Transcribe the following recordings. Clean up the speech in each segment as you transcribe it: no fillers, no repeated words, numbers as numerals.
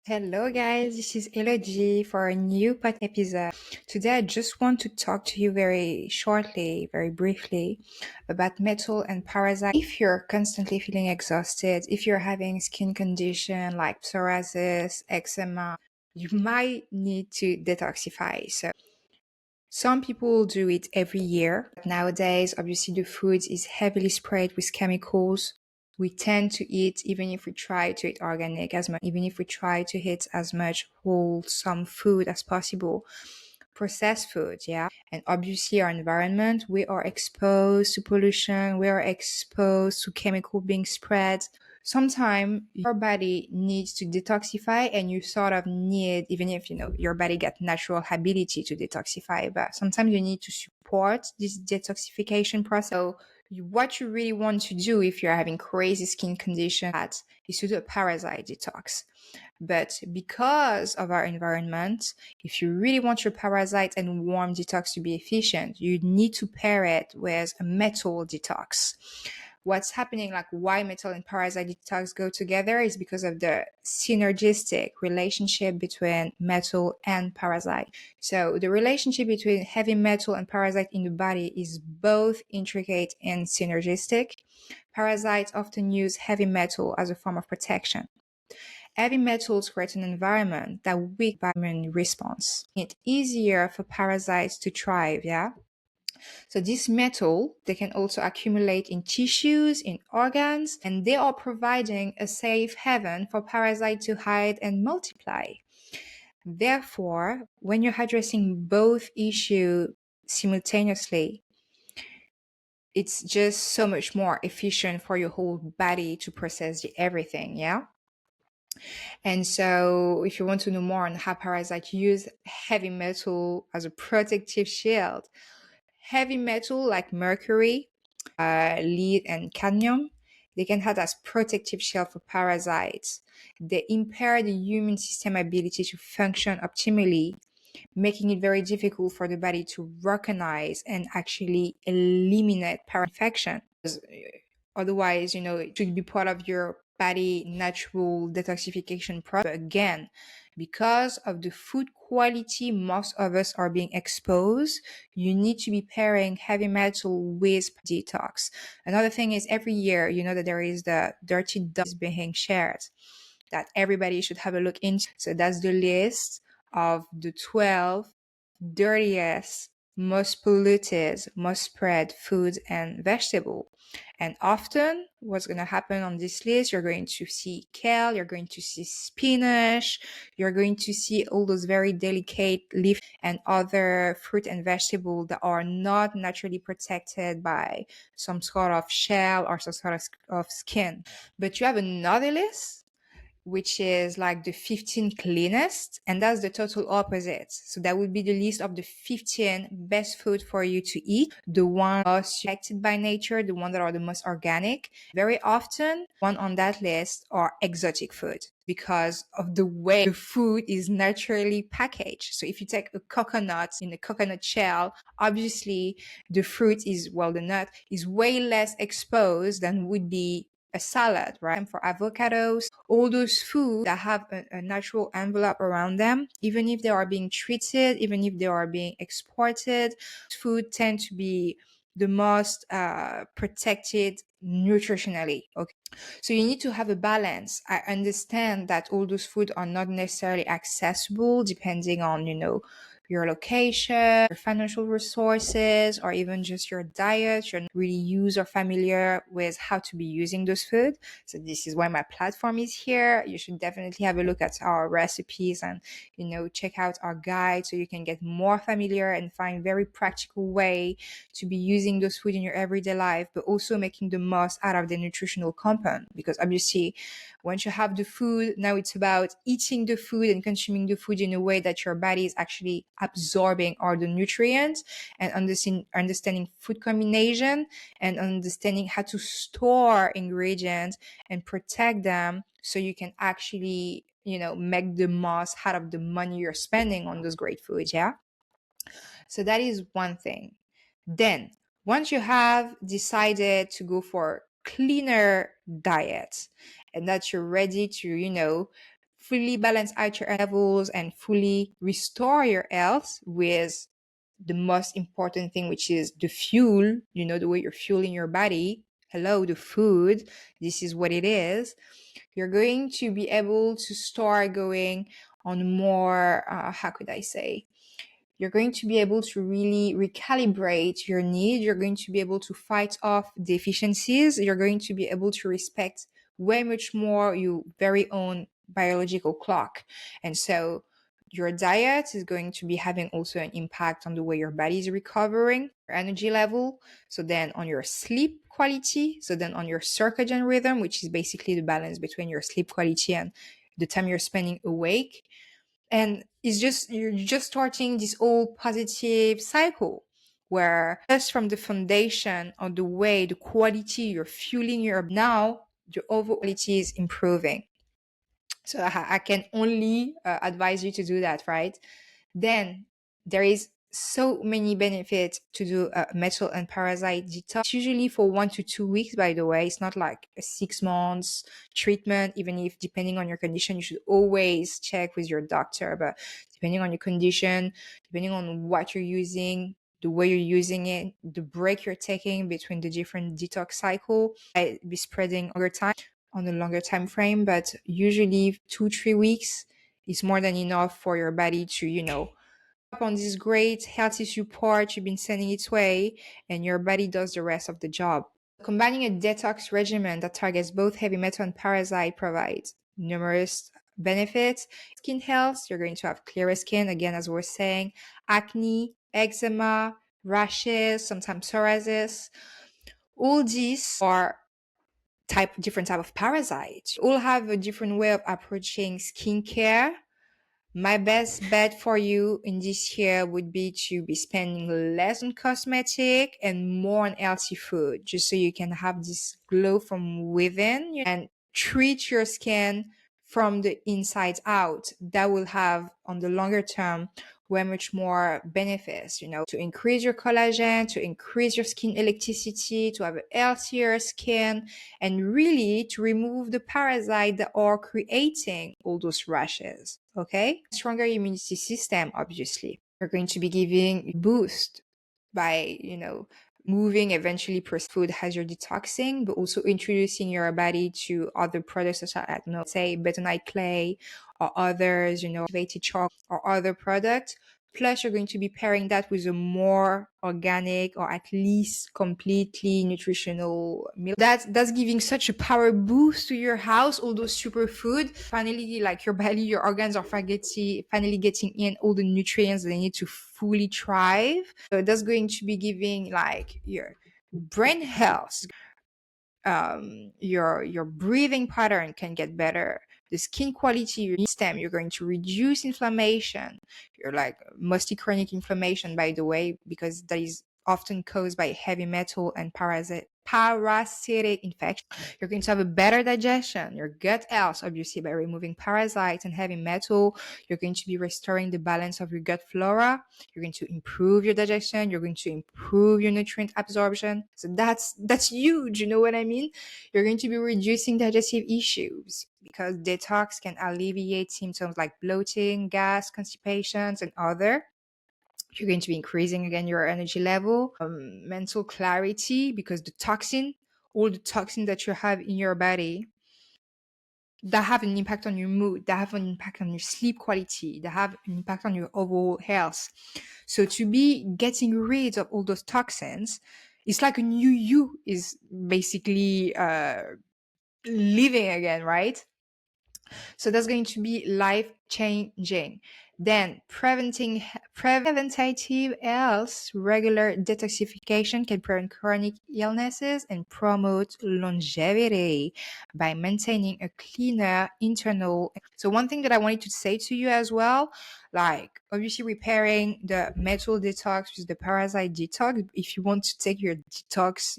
Hello, guys. This is Elodie for a new podcast episode. Today, I just want to talk to you very shortly, very briefly about metal and parasite. If you're constantly feeling exhausted, if you're having skin condition like psoriasis, eczema, you might need to detoxify. So some people do it every year. Nowadays, obviously, the food is heavily sprayed with chemicals. We tend to eat, even if we try to eat organic as much, even if we try to eat as much wholesome food as possible, processed food, yeah. And obviously, our environment, we are exposed to pollution, we are exposed to chemical being spread. Sometimes your body needs to detoxify and you sort of need, even if your body got natural ability to detoxify, but sometimes you need to support this detoxification process. So what you really want to do if you're having crazy skin condition is to do a parasite detox. But because of our environment, if you really want your parasite and warm detox to be efficient, you need to pair it with a metal detox. What's happening, like why metal and parasite detox go together, is because of the synergistic relationship between metal and parasite. So the relationship between heavy metal and parasite in the body is both intricate and synergistic. Parasites often use heavy metal as a form of protection. Heavy metals create an environment that weak immune response. It's easier for parasites to thrive, yeah? So this metal, they can also accumulate in tissues, in organs, and they are providing a safe haven for parasites to hide and multiply. Therefore, when you're addressing both issues simultaneously, it's just so much more efficient for your whole body to process everything, yeah? And so if you want to know more on how parasites use heavy metal as a protective shield, heavy metal like mercury, lead, and cadmium, they can act as protective shield for parasites. They impair the immune system ability to function optimally, making it very difficult for the body to recognize and actually eliminate parasite infection. Otherwise, it should be part of your body natural detoxification process. But again, because of the food quality most of us are being exposed, you need to be pairing heavy metal with detox. Another thing is every year, you know that there is the dirty dust being shared that everybody should have a look into. So that's the list of the 12 dirtiest, most polluted, most spread foods and vegetable. And often what's going to happen on this list, you're going to see kale, you're going to see spinach, you're going to see all those very delicate leaf and other fruit and vegetable that are not naturally protected by some sort of shell or some sort of skin. But you have another list which is like the 15 cleanest, and that's the total opposite. So that would be the list of the 15 best food for you to eat, the one most protected by nature, the one that are the most organic. Very often, one on that list are exotic food because of the way the food is naturally packaged. So if you take a coconut in a coconut shell, obviously the fruit is, well, the nut is way less exposed than would be a salad, right? And for avocados, all those foods that have a natural envelope around them, even if they are being treated, even if they are being exported, food tend to be the most protected nutritionally. Okay. So you need to have a balance. I understand that all those foods are not necessarily accessible depending on, your location, your financial resources, or even just your diet. You're not really used or familiar with how to be using those food. So this is why my platform is here. You should definitely have a look at our recipes and, check out our guide so you can get more familiar and find very practical way to be using those food in your everyday life, but also making the most out of the nutritional component. Because obviously, once you have the food, now it's about eating the food and consuming the food in a way that your body is actually absorbing all the nutrients and understanding food combination and understanding how to store ingredients and protect them so you can actually, make the most out of the money you're spending on those great foods. Yeah. So that is one thing. Then, once you have decided to go for cleaner diet and that you're ready to, fully balance out your levels and fully restore your health with the most important thing, which is the fuel, the way you're fueling your body. Hello, the food. This is what it is. You're going to be able to start going on more, how could I say? You're going to be able to really recalibrate your needs. You're going to be able to fight off deficiencies. You're going to be able to respect way much more your very own biological clock. And so your diet is going to be having also an impact on the way your body is recovering, your energy level. So then on your sleep quality. So then on your circadian rhythm, which is basically the balance between your sleep quality and the time you're spending awake. And you're just starting this whole positive cycle where just from the foundation of the way the quality you're fueling your overall quality is improving. So I can only advise you to do that, right? Then there is so many benefits to do a metal and parasite detox. It's usually for 1 to 2 weeks, by the way. It's not like a 6 months treatment, even if depending on your condition, you should always check with your doctor. But depending on your condition, depending on what you're using, the way you're using it, the break you're taking between the different detox cycle, I be spreading over time on a longer time frame, but usually 2-3 weeks is more than enough for your body to, up on this great healthy support you've been sending its way, and your body does the rest of the job. Combining a detox regimen that targets both heavy metal and parasite provides numerous benefits. Skin health, you're going to have clearer skin, again, as we're saying, acne, eczema, rashes, sometimes psoriasis. All these are different type of parasites. All have a different way of approaching skincare. My best bet for you in this year would be to be spending less on cosmetic and more on healthy food, just so you can have this glow from within and treat your skin from the inside out. That will have, on the longer term, way much more benefits, to increase your collagen, to increase your skin elasticity, to have a healthier skin, and really to remove the parasite that are creating all those rashes. Okay? Stronger immunity system, obviously. You're going to be giving boost by, moving eventually food has your detoxing, but also introducing your body to other products such as, say, bentonite clay or others, activated chalk or other products. Plus, you're going to be pairing that with a more organic or at least completely nutritional meal. That's giving such a power boost to your house, all those superfood. Finally, like your body, your organs are finally getting in all the nutrients they need to fully thrive. So that's going to be giving like your brain health, your breathing pattern can get better, the skin quality, your stem, you're going to reduce inflammation. You're like mostly chronic inflammation, by the way, because that is often caused by heavy metal and parasitic infection. You're going to have a better digestion, your gut health, obviously, by removing parasites and heavy metal. You're going to be restoring the balance of your gut flora. You're going to improve your digestion. You're going to improve your nutrient absorption. So that's huge. You know what I mean? You're going to be reducing digestive issues because detox can alleviate symptoms like bloating, gas, constipations, and other. You're going to be increasing again your energy level, mental clarity, because all the toxin that you have in your body, that have an impact on your mood, that have an impact on your sleep quality, that have an impact on your overall health. So to be getting rid of all those toxins, it's like a new you is basically living again, right? So that's going to be life changing. Then preventative health, regular detoxification can prevent chronic illnesses and promote longevity by maintaining a cleaner internal. So one thing that I wanted to say to you as well, like obviously repairing the metal detox with the parasite detox, if you want to take your detox,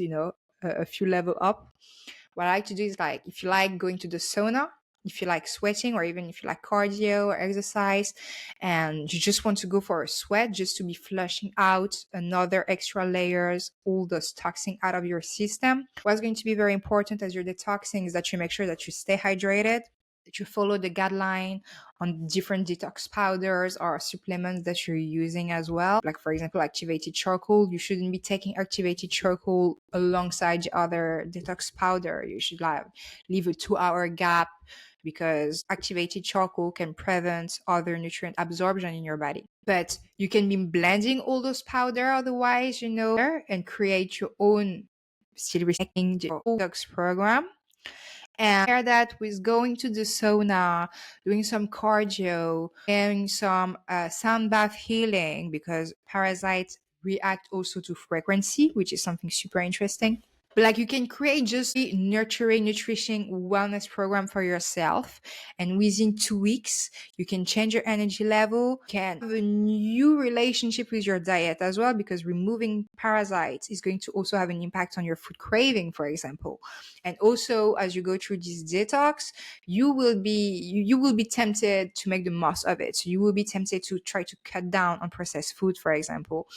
a few level up, what I like to do is, like, if you like going to the sauna, if you like sweating, or even if you like cardio or exercise and you just want to go for a sweat just to be flushing out another extra layers, all those toxin out of your system, what's going to be very important as you're detoxing is that you make sure that you stay hydrated. that you follow the guideline on different detox powders or supplements that you're using as well. Like, for example, activated charcoal. You shouldn't be taking activated charcoal alongside the other detox powder. You should leave a 2 hour gap, because activated charcoal can prevent other nutrient absorption in your body. But you can be blending all those powder otherwise, and create your own, still respecting the detox program. And pair that with going to the sauna, doing some cardio, doing some sound bath healing, because parasites react also to frequency, which is something super interesting. But like, you can create just a nurturing, nutrition, wellness program for yourself. And within 2 weeks, you can change your energy level, can have a new relationship with your diet as well, because removing parasites is going to also have an impact on your food craving, for example. And also, as you go through this detox, you will be tempted to make the most of it. So you will be tempted to try to cut down on processed food, for example.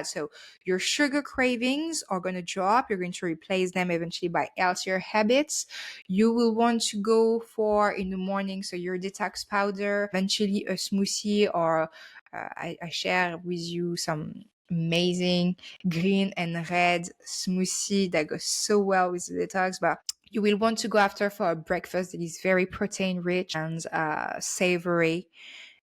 So your sugar cravings are going to drop. You're going to replace them eventually by healthier habits. You will want to go for, in the morning, so your detox powder, eventually a smoothie, or I share with you some amazing green and red smoothie that goes so well with the detox. But you will want to go after for a breakfast that is very protein rich and savory,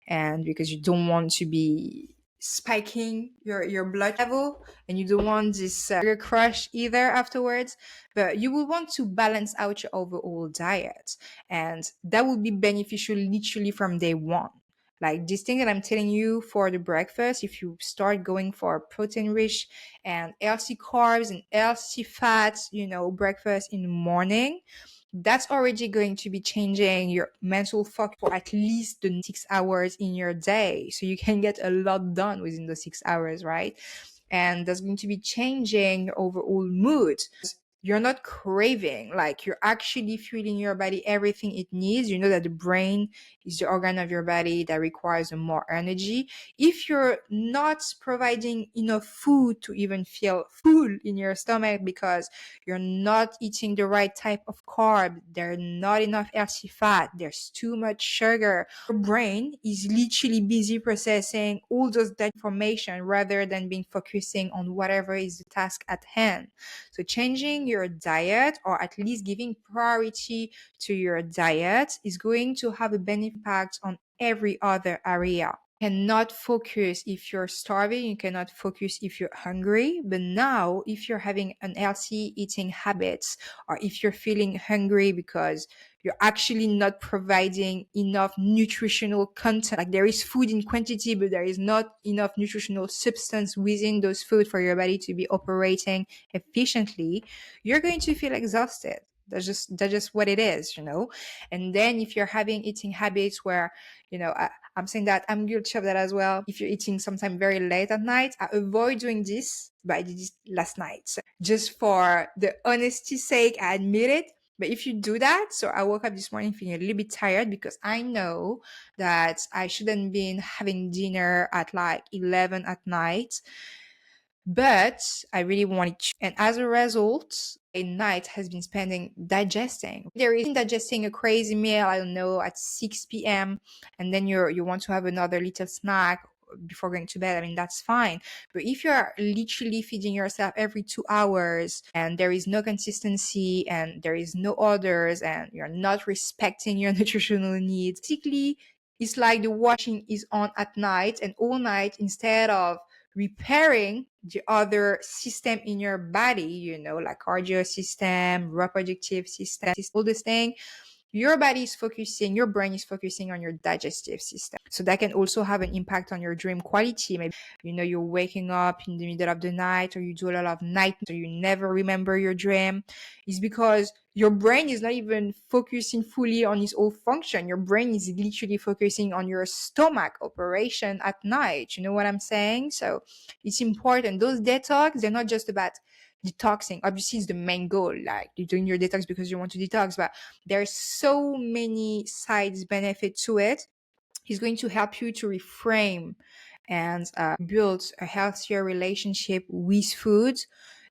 and because you don't want to be spiking your blood level, and you don't want this sugar crush either afterwards. But you will want to balance out your overall diet, and that will be beneficial literally from day one. Like, this thing that I'm telling you for the breakfast, if you start going for protein rich and healthy carbs and healthy fats, breakfast in the morning, that's already going to be changing your mental focus for at least the 6 hours in your day. So you can get a lot done within the 6 hours, right? And that's going to be changing your overall mood. You're not craving, like, you're actually fueling your body everything it needs. You know that the brain is the organ of your body that requires more energy. If you're not providing enough food to even feel full in your stomach, because you're not eating the right type of carb, there's not enough healthy fat, there's too much sugar, your brain is literally busy processing all those that information rather than being focusing on whatever is the task at hand. So changing your diet, or at least giving priority to your diet, is going to have a benefit impact on every other area. You cannot focus if you're starving, you cannot focus if you're hungry. But now, if you're having unhealthy eating habits, or if you're feeling hungry because you're actually not providing enough nutritional content, like, there is food in quantity, but there is not enough nutritional substance within those food for your body to be operating efficiently, you're going to feel exhausted. That's just what it is. And then if you're having eating habits where, I'm saying that I'm guilty of that as well. If you're eating sometime very late at night, I avoid doing this, but I did this last night. So just for the honesty's sake, I admit it. But if you do that, so I woke up this morning feeling a little bit tired, because I know that I shouldn't be having dinner at like 11 at night, but I really wanted to. And as a result, a night has been spending digesting. There is digesting a crazy meal, I don't know, at 6 p.m. And then you want to have another little snack before going to bed. I mean, that's fine. But if you're literally feeding yourself every 2 hours, and there is no consistency, and there is no orders, and you're not respecting your nutritional needs, basically, it's like the washing is on at night, and all night, instead of repairing the other system in your body, like cardio system, reproductive system, all this thing, your brain is focusing on your digestive system. So that can also have an impact on your dream quality. Maybe, you're waking up in the middle of the night, or you do a lot of night, so you never remember your dream. It's because your brain is not even focusing fully on its whole function. Your brain is literally focusing on your stomach operation at night. You know what I'm saying? So it's important. Those detox, they're not just about detoxing. Obviously, it's the main goal. Like, you're doing your detox because you want to detox, but there's so many sides benefit to it. It's going to help you to reframe and build a healthier relationship with food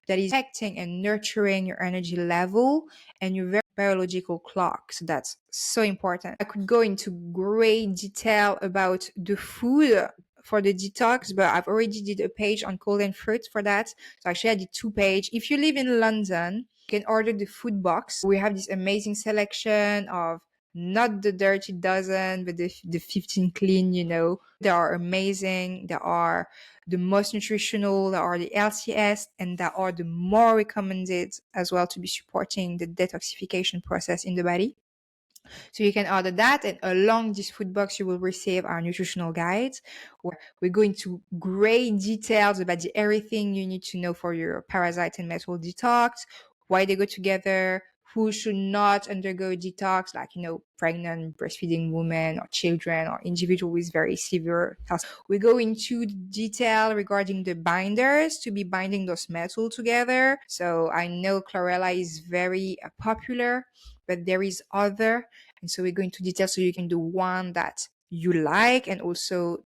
that is protecting and nurturing your energy level, and you're very biological clock. So that's so important. I could go into great detail about the food for the detox, but I've already did a page on cold and fruit for that. So actually I did 2 page. If you live in London, you can order the food box. We have this amazing selection of not the dirty dozen, but the 15 clean, They are amazing. They are the most nutritional, that are the healthiest, and that are the more recommended as well to be supporting the detoxification process in the body. So you can order that, and along this food box, you will receive our nutritional guides, where we go into great details about everything you need to know for your parasite and metal detox, why they go together, who should not undergo detox, like, pregnant, breastfeeding women or children or individuals with very severe health. We go into detail regarding the binders to be binding those metals together. So I know chlorella is very popular, but there is other. And so we go into detail so you can do one that you like, and also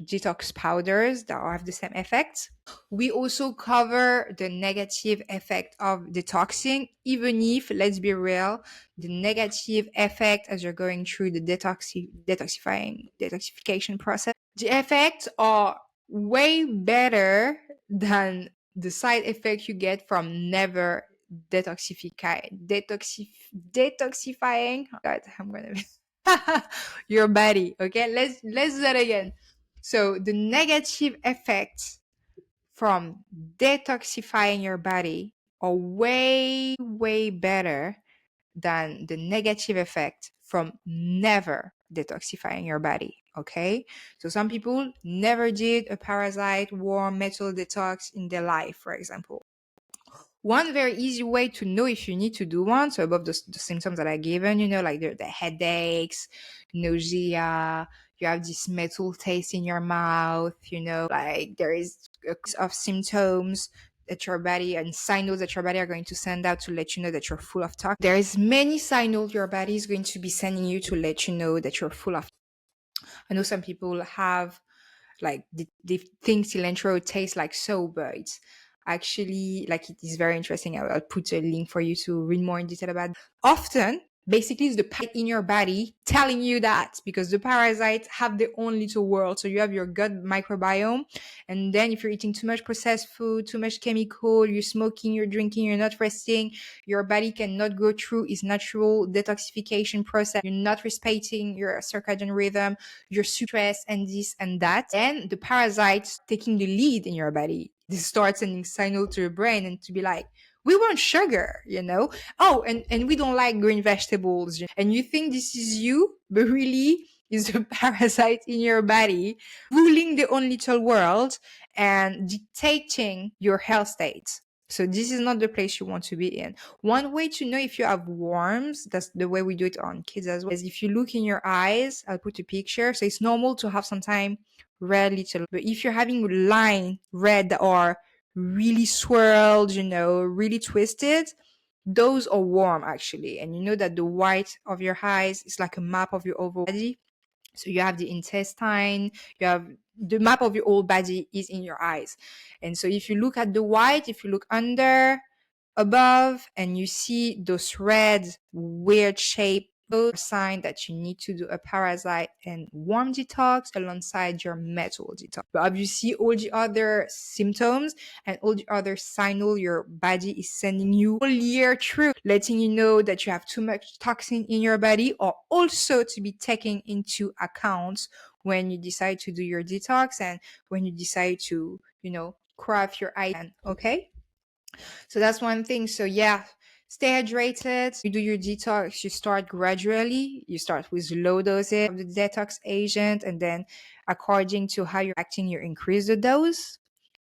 detox powders that have the same effects. We also cover the negative effect of detoxing, even if, let's be real, the negative effect as you're going through the detoxification process, the effects are way better than the side effect you get from never detoxifying. God, I'm gonna your body. Okay, let's do that again. So the negative effects from detoxifying your body are way, way better than the negative effect from never detoxifying your body. Okay. So some people never did a parasite, warm, metal detox in their life, for example. One very easy way to know if you need to do one, so above the symptoms that I given, like the headaches, nausea, you have this metal taste in your mouth, like there is of symptoms that your body and signals that your body are going to send out to let you know that you're full of toxins. There is many signals your body is going to be sending you to let you know that you're full of. I know some people have like they think cilantro tastes like soap, but it's actually like it is very interesting. I'll put a link for you to read more in detail about it. Often basically it's the parasite in your body telling you that, because the parasites have their own little world. So you have your gut microbiome, and then if you're eating too much processed food, too much chemical, you're smoking, you're drinking, you're not resting, your body cannot go through its natural detoxification process. You're not respecting your circadian rhythm, you're stressed, and this and that, and the parasites taking the lead in your body. This starts sending signal to your brain and to be like, we want sugar, Oh, and we don't like green vegetables. And you think this is you, but really is a parasite in your body ruling the own little world and dictating your health state. So this is not the place you want to be in. One way to know if you have worms, that's the way we do it on kids as well, is if you look in your eyes, I'll put a picture. So it's normal to have sometimes red little, but if you're having line red or really swirled, really twisted, those are warm actually. And you know that the white of your eyes is like a map of your overall body. So you have the intestine, you have the map of your whole body is in your eyes. And so if you look at the white, if you look under, above, and you see those red, weird shape, those are signs that you need to do a parasite and worm detox alongside your metal detox. But you see all the other symptoms and all the other signals your body is sending you all year through, letting you know that you have too much toxin in your body, or also to be taken into account when you decide to do your detox and when you decide to, craft your item. Okay? So that's one thing. So yeah, stay hydrated. You do your detox. You start gradually. You start with low doses of the detox agent, and then according to how you're acting, you increase the dose.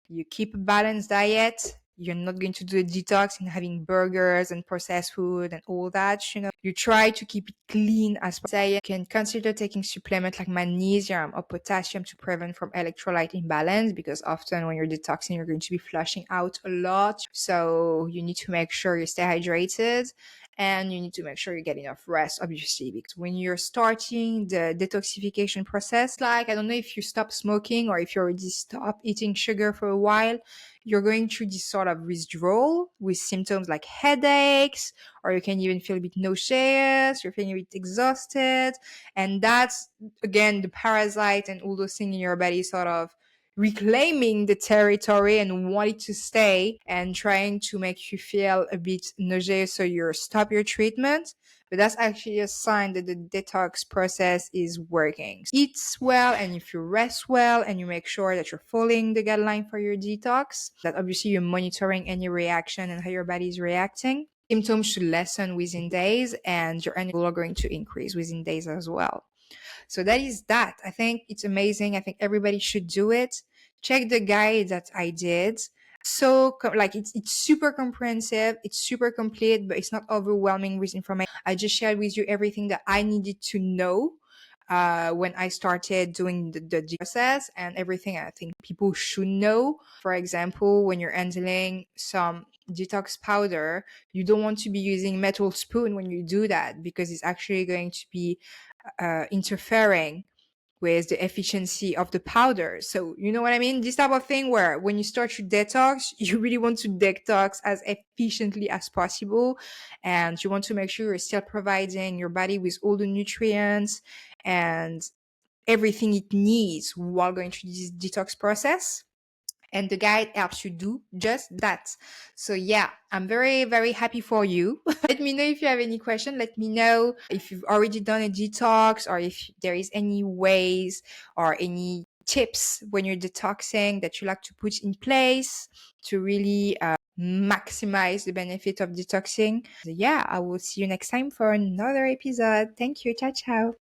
You keep a balanced diet. You're not going to do a detox and having burgers and processed food and all that. You try to keep it clean as possible. You can consider taking supplements like magnesium or potassium to prevent from electrolyte imbalance, because often when you're detoxing, you're going to be flushing out a lot. So you need to make sure you stay hydrated. And you need to make sure you get enough rest, obviously, because when you're starting the detoxification process, like, I don't know if you stop smoking or if you already stop eating sugar for a while, you're going through this sort of withdrawal with symptoms like headaches, or you can even feel a bit nauseous, you're feeling a bit exhausted. And that's, again, the parasite and all those things in your body sort of reclaiming the territory and wanting to stay and trying to make you feel a bit nauseous, so you stop your treatment. But that's actually a sign that the detox process is working. Eat well, and if you rest well and you make sure that you're following the guideline for your detox, that obviously you're monitoring any reaction and how your body is reacting, symptoms should lessen within days and your energy are going to increase within days as well. So that is that. I think it's amazing. I think everybody should do it. Check the guide that I did. So like it's super comprehensive, it's super complete, but it's not overwhelming with information. I just shared with you everything that I needed to know when I started doing the process, and everything I think people should know. For example, when you're handling some detox powder, you don't want to be using metal spoon when you do that, because it's actually going to be interfering with the efficiency of the powder. So you know what I mean? This type of thing where when you start your detox, you really want to detox as efficiently as possible. And you want to make sure you're still providing your body with all the nutrients and everything it needs while going through this detox process. And the guide helps you do just that. So yeah, I'm very, very happy for you. Let me know if you have any question. Let me know if you've already done a detox, or if there is any ways or any tips when you're detoxing that you like to put in place to really maximize the benefit of detoxing. So yeah, I will see you next time for another episode. Thank you. Ciao, ciao.